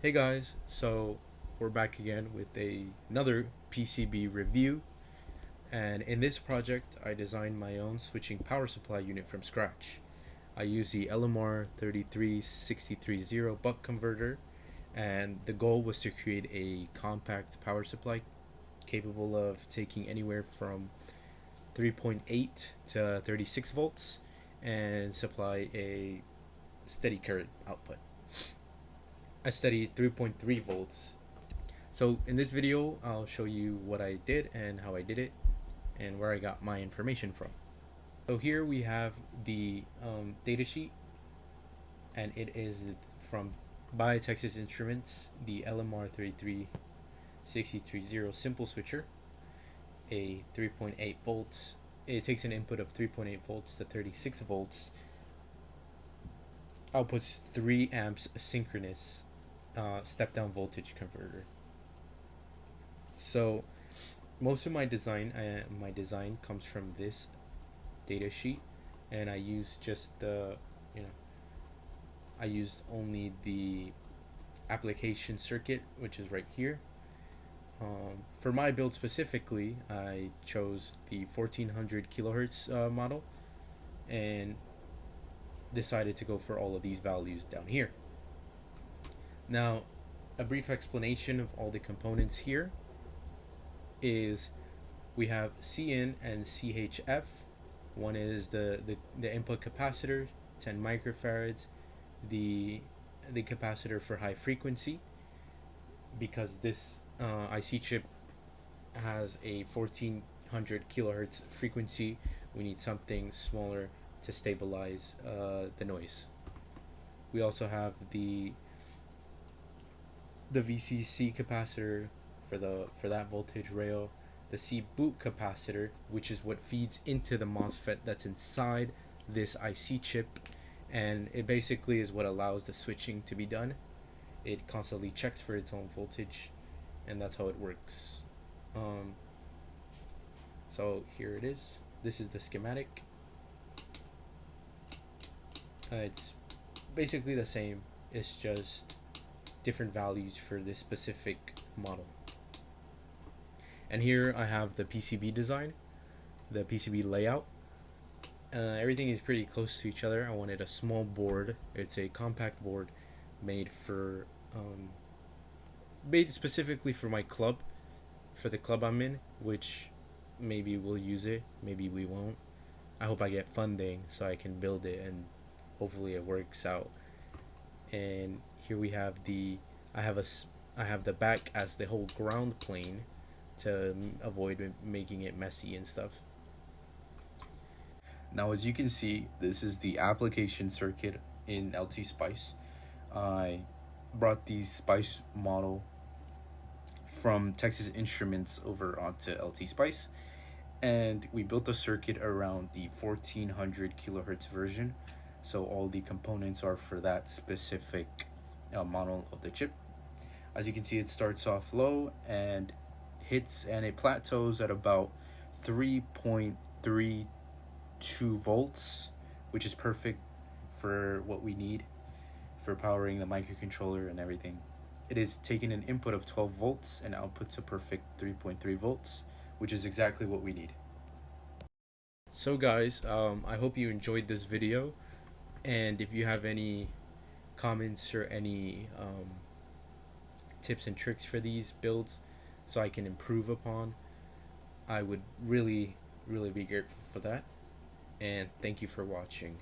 Hey guys, so we're back again with another PCB review, and in this project I designed my own switching power supply unit from scratch. I used the LMR 33630 buck converter, and the goal was to create a compact power supply capable of taking anywhere from 3.8 to 36 volts and supply a steady current output. A steady 3.3 volts. So in this video, I'll show you what I did and how I did it and where I got my information from. So here we have the data sheet, and it is from by Texas Instruments, the LMR 33630 simple switcher, a 3.8 volts. It takes an input of 3.8 volts to 36 volts, outputs 3 amps synchronous step down voltage converter. So most of my design comes from this data sheet, and I use just the you know I used only the application circuit, which is right here. For my build specifically, I chose the 1400 kilohertz model and decided to go for all of these values down here. Now, a brief explanation of all the components here is we have CN and CHF. One is the input capacitor, 10 microfarads, the capacitor for high frequency, because this IC chip has a 1400 kilohertz frequency. We need something smaller to stabilize the noise. We also have the VCC capacitor for that voltage rail, the C boot capacitor, which is what feeds into the MOSFET that's inside this IC chip, and it basically is what allows the switching to be done. It constantly checks for its own voltage, and that's how it works. So here it is. This is the schematic. It's basically the same. It's just different values for this specific model. And here I have the PCB design, the PCB layout. Everything is pretty close to each other. I wanted a small board. It's a compact board made made specifically for my club, for the club I'm in, which maybe we'll use it, maybe we won't. I hope I get funding so I can build it, and hopefully it works out. And here we have I have the back as the whole ground plane to avoid making it messy and stuff. Now, as you can see, this is the application circuit in LT Spice. I brought the Spice model from Texas Instruments over onto LT Spice, and we built a circuit around the 1400 kilohertz version. So all the components are for that specific model of the chip. As you can see, it starts off low and it plateaus at about 3.32 volts, which is perfect for what we need for powering the microcontroller and everything. It is taking an input of 12 volts and outputs a perfect 3.3 volts, which is exactly what we need. So guys, I hope you enjoyed this video, and if you have any comments or any tips and tricks for these builds so I can improve upon, I would really be grateful for that. And thank you for watching.